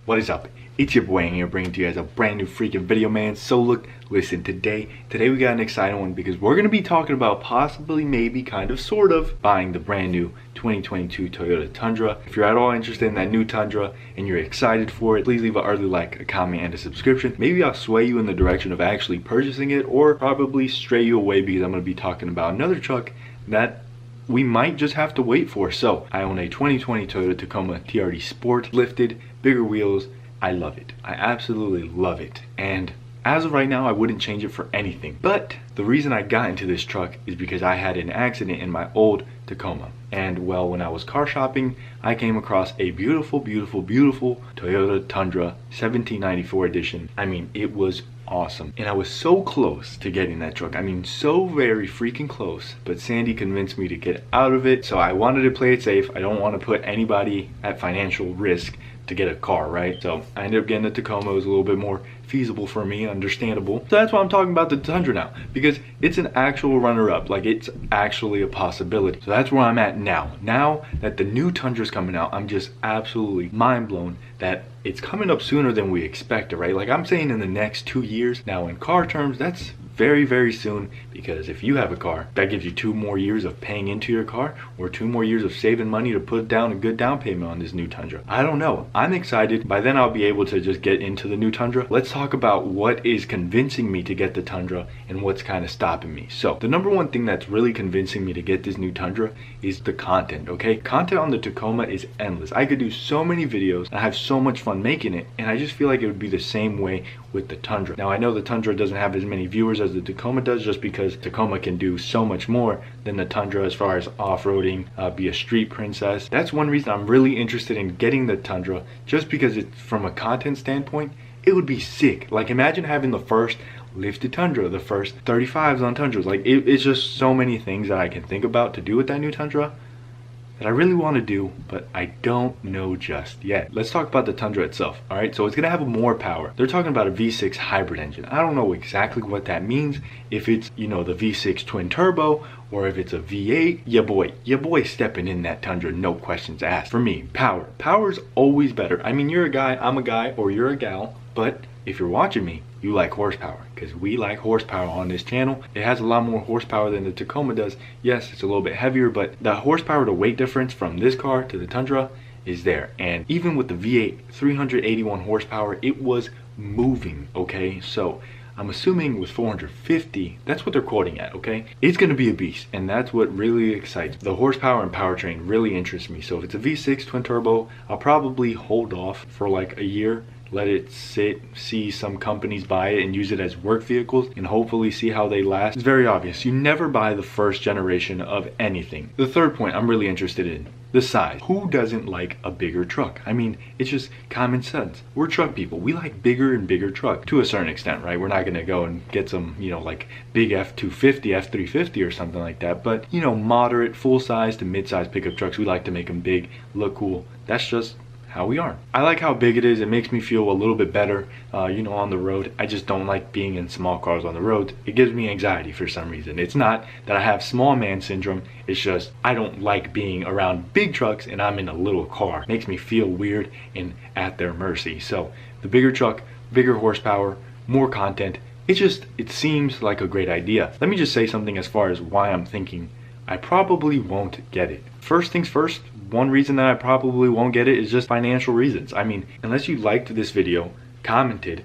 What is up? It's your boy Aing here, bringing to you guys a brand new freaking video, man. So look, listen, today we got an exciting one because we're going to be talking about possibly, maybe, kind of, sort of, buying the brand new 2022 Toyota Tundra. If you're at all interested in that new Tundra and you're excited for it, please leave an early like, a comment, and a subscription. Maybe I'll sway you in the direction of actually purchasing it, or probably stray you away because I'm going to be talking about another truck that we might just have to wait for. So I own a 2020 Toyota Tacoma TRD Sport, lifted, bigger wheels. I love it. I absolutely love it. And as of right now, I wouldn't change it for anything. But the reason I got into this truck is because I had an accident in my old Tacoma. And well, when I was car shopping, I came across a beautiful, beautiful, beautiful Toyota Tundra 1794 edition. I mean, it was awesome. And I was so close to getting that truck. I mean, so very freaking close. But Sandy convinced me to get out of it. So I wanted to play it safe. I don't want to put anybody at financial risk to get a car, right? So I ended up getting a Tacoma. It was a little bit more feasible for me, understandable. So that's why I'm talking about the Tundra now, because it's an actual runner-up. Like, it's actually a possibility. So that's where I'm at now. Now that the new Tundra's coming out, I'm just absolutely mind blown that it's coming up sooner than we expected, right? Like, I'm saying in the next 2 years. Now in car terms, that's very, very soon, because if you have a car, that gives you 2 more years of paying into your car, or 2 more years of saving money to put down a good down payment on this new Tundra. I don't know. I'm excited. By then I'll be able to just get into the new Tundra. Let's talk about what is convincing me to get the Tundra and what's kind of stopping me. So the number one thing that's really convincing me to get this new Tundra is the content, okay? Content on the Tacoma is endless. I could do so many videos and I have so much fun making it, and I just feel like it would be the same way with the Tundra. Now I know the Tundra doesn't have as many viewers as the Tacoma does, just because Tacoma can do so much more than the Tundra as far as off-roading, be a street princess. That's one reason I'm really interested in getting the Tundra, just because it's, from a content standpoint, it would be sick. Like, imagine having the first lifted Tundra, the first 35s on Tundras. Like, it's just so many things that I can think about to do with that new Tundra that I really want to do, but I don't know just yet. Let's talk about the Tundra itself. All right, so it's gonna have more power. They're talking about a V6 hybrid engine. I don't know exactly what that means, if it's, you know, the V6 twin turbo, or if it's a V8. Your boy stepping in that Tundra, no questions asked. For me, power is always better. I mean, you're a guy, I'm a guy, or you're a gal, but if you're watching me, you like horsepower, because we like horsepower on this channel. It has a lot more horsepower than the Tacoma does. Yes, it's a little bit heavier, but the horsepower to weight difference from this car to the Tundra is there. And even with the V8 381 horsepower, it was moving, okay? So I'm assuming with 450, that's what they're quoting at, okay? It's gonna be a beast, and that's what really excites me. The horsepower and powertrain really interests me. So if it's a V6 twin turbo, I'll probably hold off for like a year, let it sit, see some companies buy it and use it as work vehicles, and hopefully see how they last. It's very obvious. You never buy the first generation of anything. The third point I'm really interested in, the size. Who doesn't like a bigger truck? I mean, it's just common sense. We're truck people. We like bigger and bigger trucks to a certain extent, right? We're not gonna go and get some, you know, like big F250, F350 or something like that. But, you know, moderate, full-size to mid-size pickup trucks, we like to make them big, look cool. That's just how we are. I like how big it is. It makes me feel a little bit better, you know, on the road. I just don't like being in small cars on the road. It gives me anxiety for some reason. It's not that I have small man syndrome. It's just I don't like being around big trucks and I'm in a little car. It makes me feel weird and at their mercy. So the bigger truck, bigger horsepower, more content. It seems like a great idea. Let me just say something as far as why I'm thinking I probably won't get it. First things first, one reason that I probably won't get it is just financial reasons. I mean, unless you liked this video, commented,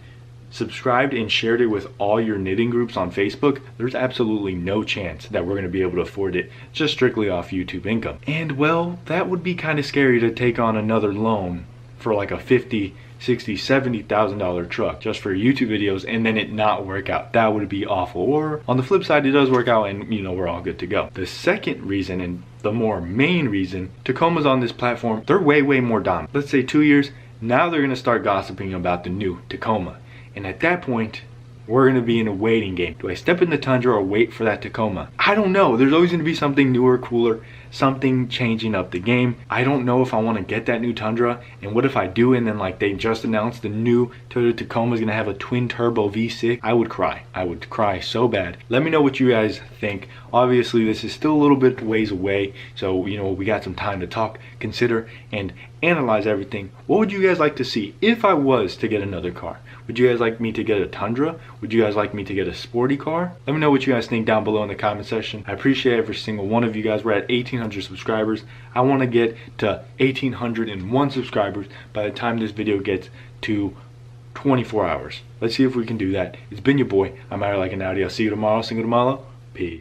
subscribed, and shared it with all your knitting groups on Facebook, there's absolutely no chance that we're going to be able to afford it just strictly off YouTube income. And well, that would be kind of scary to take on another loan for like a $50,000, $60,000, $70,000 truck just for YouTube videos and then it not work out. That would be awful. Or on the flip side, it does work out and, you know, we're all good to go. The second reason, and the more main reason, Tacoma's on this platform, they're way more dominant. Let's say 2 years, now they're gonna start gossiping about the new Tacoma. And at that point, we're gonna be in a waiting game. Do I step in the Tundra or wait for that Tacoma? I don't know. There's always gonna be something newer, cooler something changing up the game. I don't know if I want to get that new Tundra, and what if I do and then like they just announced the new Toyota Tacoma is going to have a twin turbo V6. I would cry so bad. Let me know what you guys think. Obviously this is still a little bit ways away, so you know we got some time to talk, consider, and analyze everything. What would you guys like to see if I was to get another car? Would you guys like me to get a Tundra? Would you guys like me to get a sporty car? Let me know what you guys think down below in the comment section. I appreciate every single one of you guys. We're at 1,800 subscribers. I want to get to 1,801 subscribers by the time this video gets to 24 hours. Let's see if we can do that. It's been your boy. I'm out like an Audi. I'll see you tomorrow. Single tomorrow. Peace.